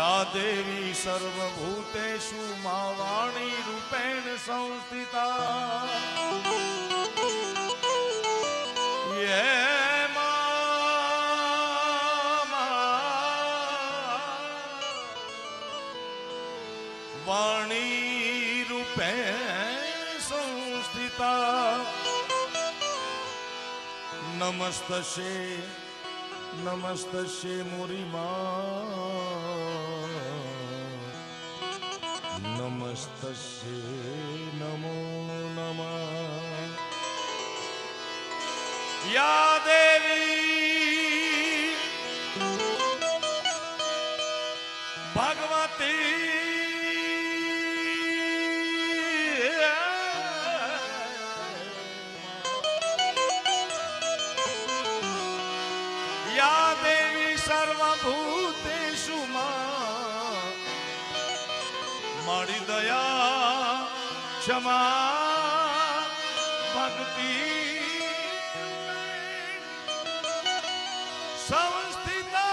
या देवी सर्वभूतेषु मा वाणी रूपेण संस्थिता ये वाणी रूपेण संस्थिता नमस्तस्ये नमस्तस्ये मुरिमा नमस्तस्ये नमो नमः या देवी भगवती या देवी सर्वभूतेषु मारी दया क्षमा भक्ति संस्थिता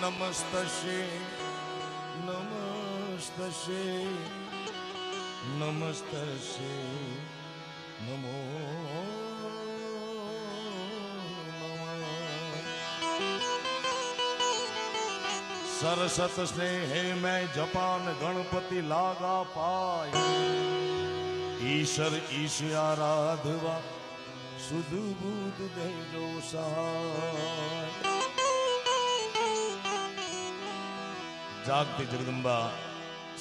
नमस्तस्ये नमस्तस्ये नमस्तस्ये नमो सरसत स्नेहे मैं जपान गणपति लागा पाय ईश्वर ईश आराधवा सुध बुध देजो सहाय जागती जगदंबा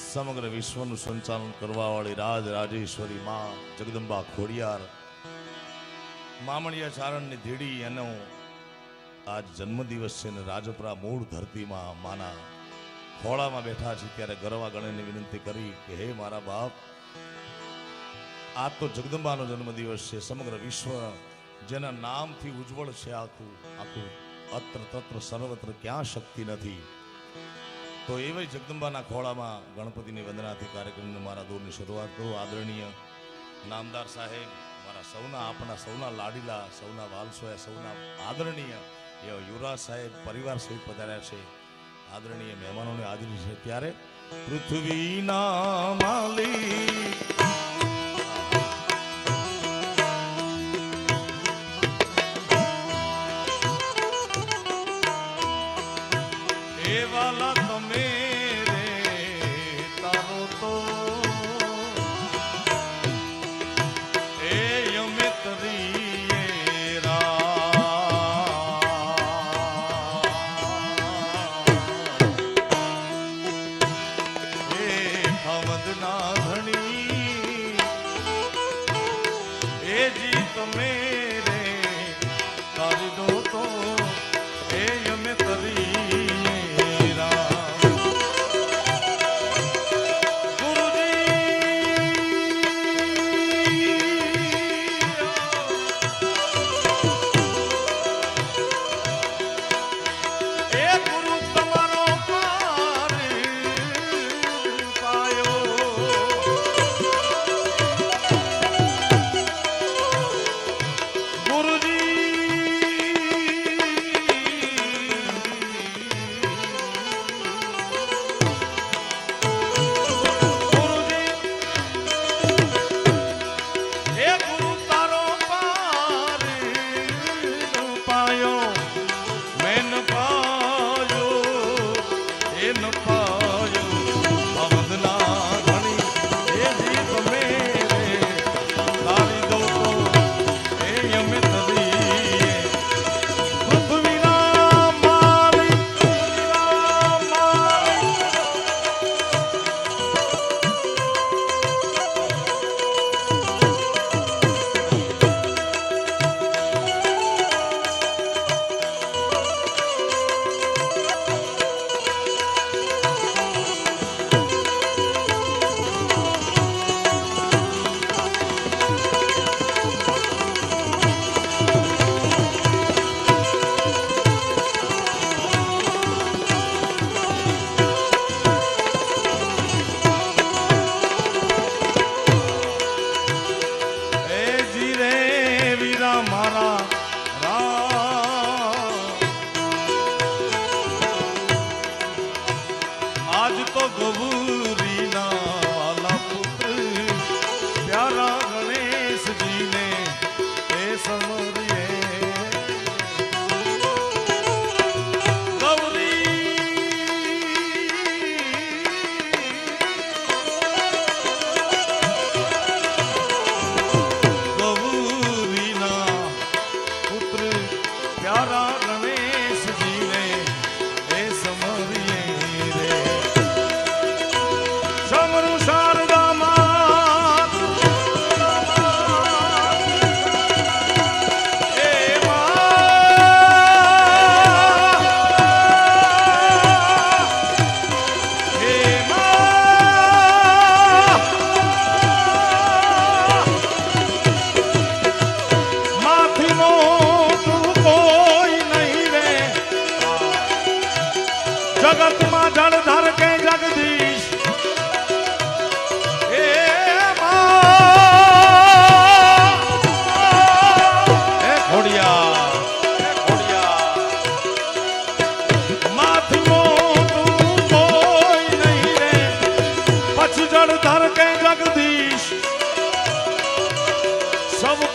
समग्र विश्वનું સંચાલન કરવા વાળી રાજ રાજેશ્વરી માં જગદંબા ખોડિયાર મામણિયા ચારણની ધીડી એનો આજ જન્મદિવસ છે ને રાજપરા મૂળ ધરતીમાં માના ખોળામાં બેઠા છે ત્યારે ગરવા ગણેને વિનંતી કરી કે હે મારા બાપ આ તો જગદંબાનો જન્મદિવસ છે સમગ્ર વિશ્વ જેના નામથી ઉજ્જવળ છે આખું આખું અત્ર તત્ર સર્વત્ર ક્યાં શક્તિ નથી તો એવી જગદંબાના ખોળામાં ગણપતિની વંદનાથી કાર્યક્રમને મારા દોરની શરૂઆત કરું આદરણીય નામદાર સાહેબ મારા સૌના આપણા સૌના લાડીલા સૌના વાલસોયા સૌના આદરણીય એવા યુવરાજ સાહેબ પરિવાર સહિત પધાર્યા છે આદરણીય મહેમાનોને હાજરી છે ત્યારે પૃથ્વીના માલિક એવાલા તમે રે તારો તો એ યમે તરી ધણી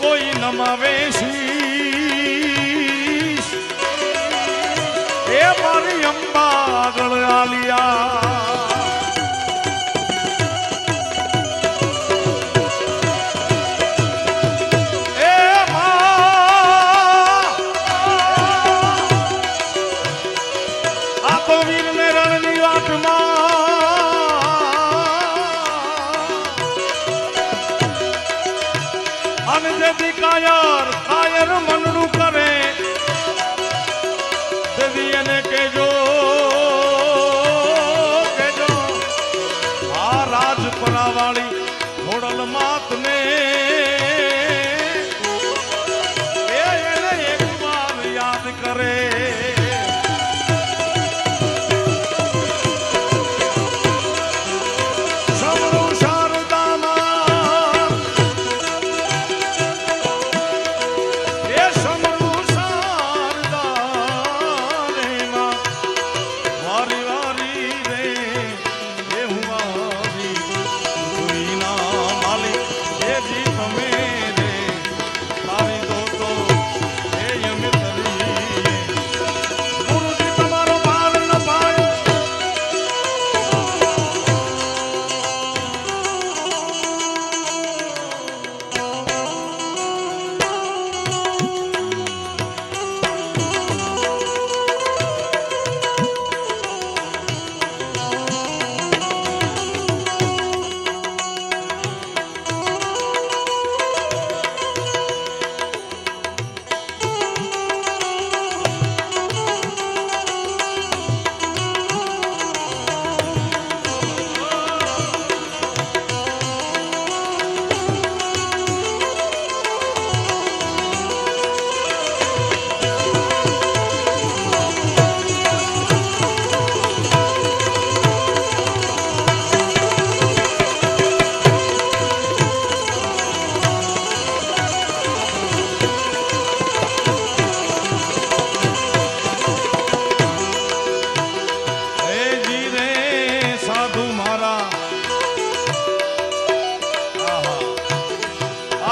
કોઈ નમાવે શીશ એ મારી અંબા આગળ આલિયા કાયર કાયર મનડું કરે દેવી એને કેજો આ રાજપરા વાળી ખોડલ માત ને એને એક વાર યાદ કરે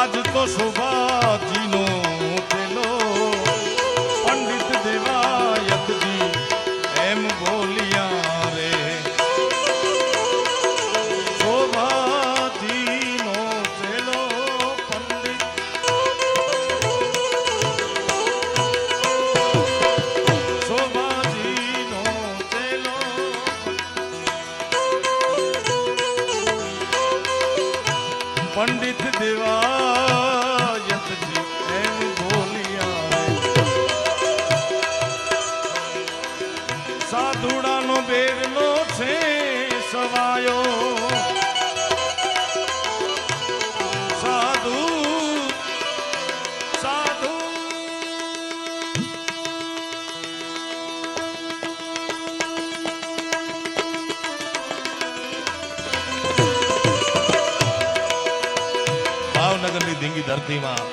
આજ તો શોભાજીનો પેલો પંડિત દેવાયતજી એમ બોલ્યા રે શોભાજીનો પેલો પંડિત શોભાજીનો પેલો પંડિત દેવાયતજી એમ બોલ્યા સાધુડાનો બેરલો છે સવાયો સાધુ સાધુ ભાવનગરની ધીંગી ધરતીમાં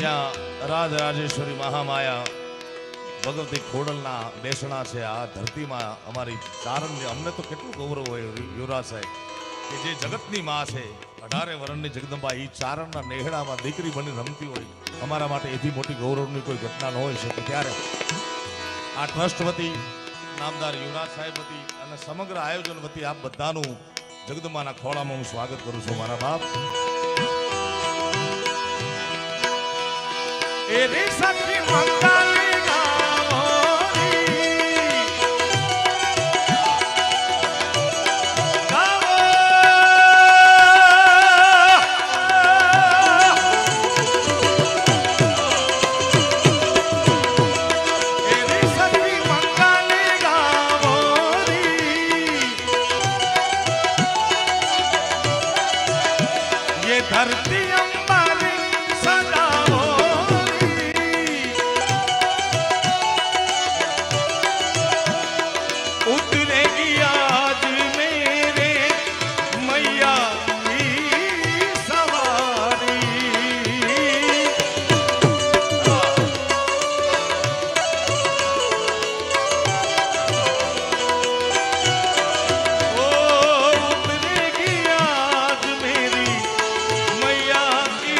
જ્યાં રાજરાજેશ્વરી મહામાયા ભગવતી ખોડલના બેસણા છે આ ધરતીમાં અમારી ચારણની અમને તો કેટલું ગૌરવ હોય યુવરાજ સાહેબ કે જે જગતની માં છે 18 વર્ષની જગદંબા એ ચારણના નેહડામાં દીકરી બની રમતી હોય અમારા માટે એથી મોટી ગૌરવની કોઈ ઘટના ન હોઈ શકે ત્યારે આ ટ્રસ્ટ વતી નામદાર યુવરાજ સાહેબ વતી અને સમગ્ર આયોજન વતી આપ બધાનું જગદંબાના ખોળામાં હું સ્વાગત કરું છું મારા બાપ એ રે સખી મંગાલી धरती अंबारी सदाओ उतरेगी आज मेरे मैया की सवारी ओ उतरेगी आज मेरी मैया की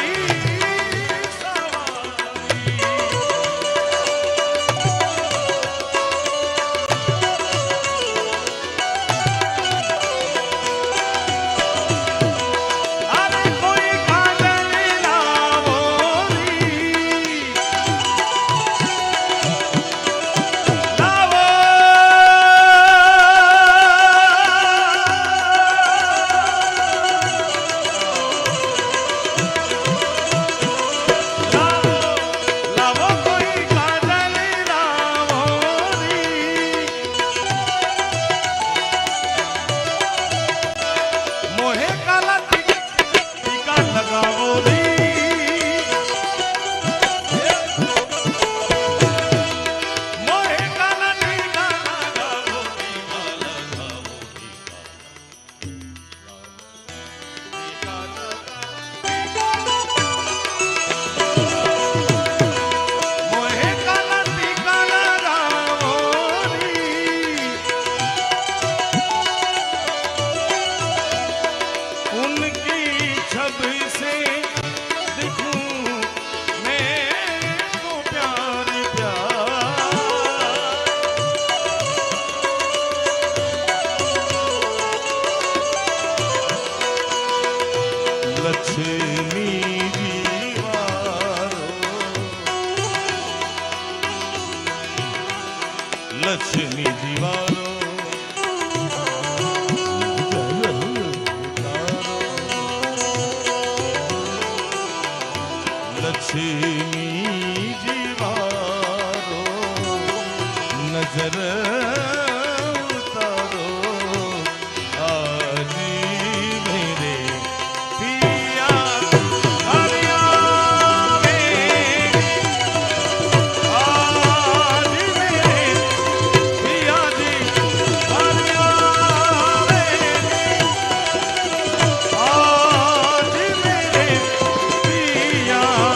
લક્ષ્મી જીવારો લક્ષ્મી જીવારો લક્ષ્મી જીવારો નજર ઉતારો આજી મેરે પિયા હરિયા આજી મેરે પિયાજી હરિયા આજી મેરે પિયા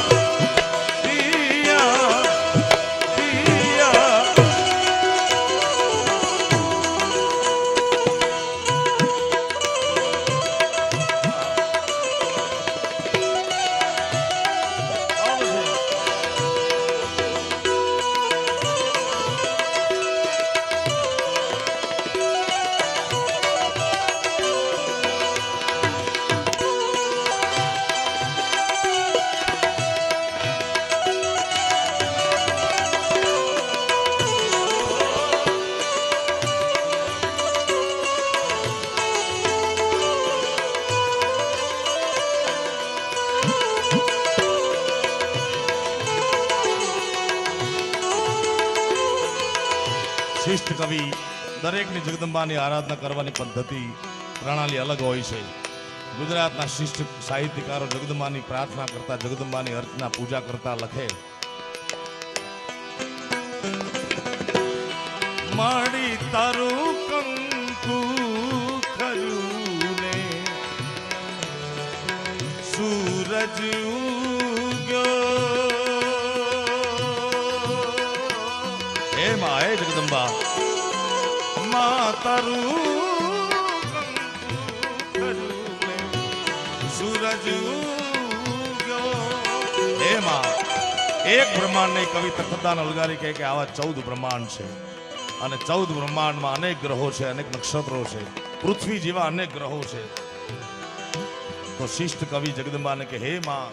શ્રેષ્ઠ કવિ દરેકની જગદંબાની આરાધના કરવાની પદ્ધતિ પ્રણાલી અલગ હોય છે. ગુજરાતના શ્રેષ્ઠ સાહિત્યકારો જગદંબાની પ્રાર્થના કરતા, જગદંબાની અર્ચના પૂજા કરતા લખે, માડી તારું કંકુ ખરું ને સૂરજ ઉગ્યો. હે મા, હે જગદંબા, મા તારું સૂરજ ઉગ્યો. હે મા, એક બ્રહ્માંડ નહીં, કવિ તખતદાન અલગારી કહે કે આવા 14 બ્રહ્માંડ છે અને 14 બ્રહ્માંડમાં અનેક ગ્રહો છે, અનેક નક્ષત્રો છે, પૃથ્વી જેવા અનેક ગ્રહો છે. તો શિષ્ટ કવિ જગદંબાને કે હે મા,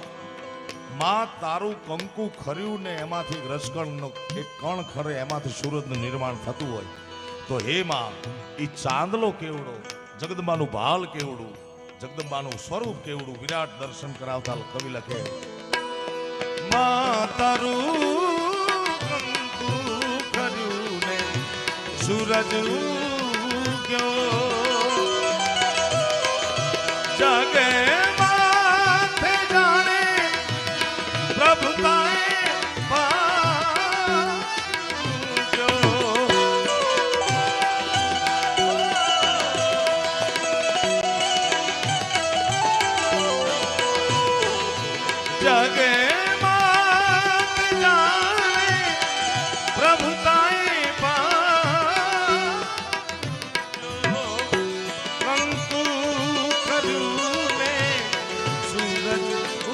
માં તારું કંકુ ખર્યું ને એમાંથી રસકણનો એક કણ ખરે, એમાંથી સૂરજનું નિર્માણ થતું હોય તો હે માં, ઈ ચાંદલો કેવડો, જગદંબાનું ભાલ કેવડું, જગદંબાનું સ્વરૂપ કેવડું, વિરાટ દર્શન કરાવતા કવિ લખે, માં તારું કંકુ ખર્યું ને સૂરજ ઉગ્યો. જગે માથે જાણે પ્રભુતાએ પાજો. જગે માથે જાણે પ્રભુતાએ પાજો. કંકુ ખર્યું ને સૂરજ ઉગ્યો.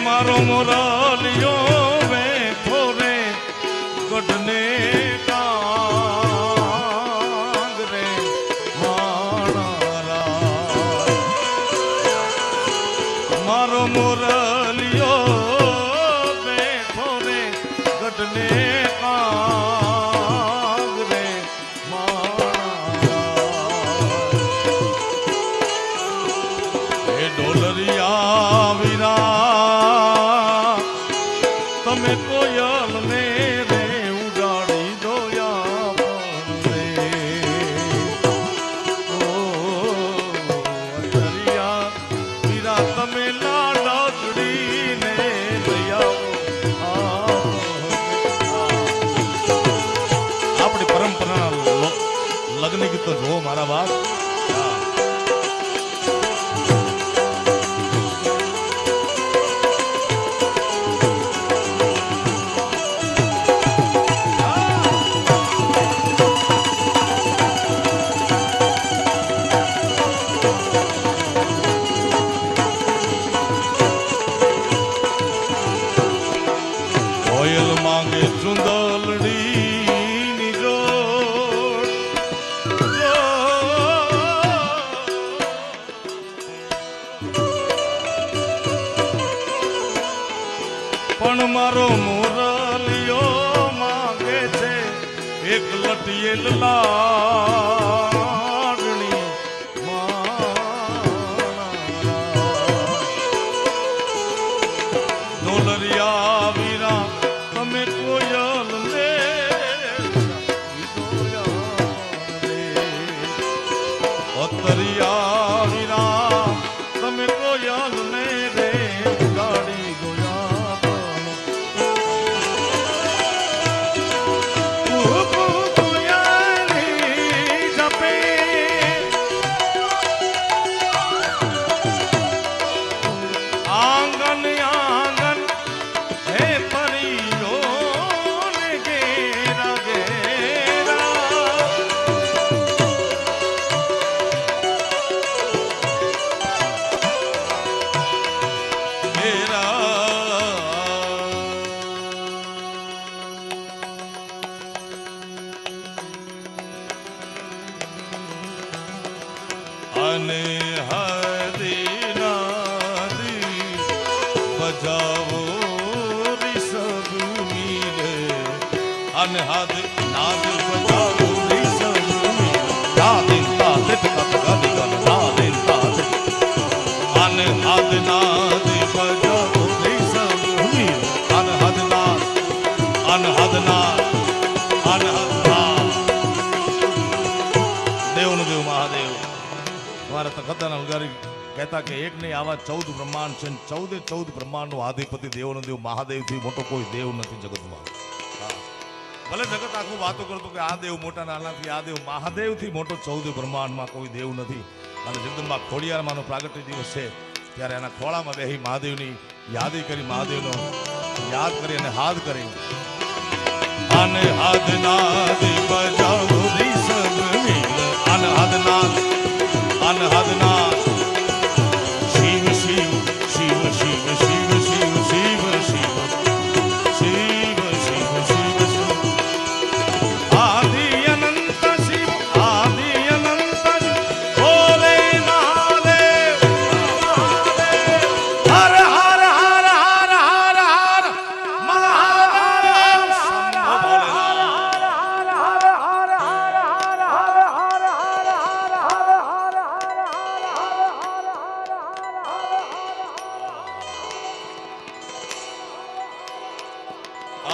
મારો મોરલિયો વે થોરે ગઢને કાંગ રે માણારા મારો મોરલિયો વે થોરે ગઢને કાંગ રે માણારા એ ડોલરિયા વીરા તમે કોયલ ને રે ઉડાડી દોયા રે ઓ દરિયા વીરા તમે લાડડી ને આપણી પરંપરાના લગ્ન ગીતો જો મારા બાપ કોયલ માંગે ચુંદલડી ની જોડ પણ મારો મોરલિયો માંગે છે એક લટિયેલ લાડણી ડોલરિયા વીરા તમે કોયલ ને અતરિયા વીરા તમે કોયલ ને રે ગાડી ગોયા જપે આંગન આંગન હે પરિયો ને ઘેરા ઘેરા અને હરી નાદી બજાવો રિષભ મીરે અને હાદ નાદ બજાવો રિષભ મીરે દાદિન તાદિત કત ગદી ગન દાદિન તાદિત અને હાદ નાદ બજાવો રિષભ મીરે અને હાદ નાદ અને હાદ નાદ અને હાદ નાદ દેવનો દેવ મહાદેવ हमारा तखतन अलगारी कहता कि एक नहीं आवा 14 ब्रह्मांड છે 14 બ્રહ્માંડ નો આધિપતિ દેવનો દેવ મહાદેવ થી મોટો કોઈ દેવ નથી જગતમાં ભલે જગત આખું વાતો કરતું કે આ દેવ મોટા નાના થી આ દેવ મહાદેવ થી મોટો 14 બ્રહ્માંડમાં કોઈ દેવ નથી અને જગદંબા ખોડિયારમાંનો પ્રાગટ્ય દિવસ છે ત્યારે એના ખોળામાં બેહી મહાદેવની યાદી કરી મહાદેવનો યાદ કરી અને હાથ કરી અને હાથ નાદ બજાવો રિષભ મીર અને હાથ નાદ અનહદના શિવ શિવ શિવ શિવ શિવ શિવ શિવ શિવ શિવ શિવ શિવ શિવ આદિ અનંત શિવ આદિ અનંત બોલે મહાદેવ હર હર હર હર હર હર મહાદેવ શંભો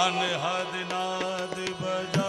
અનહદ નાદ બજા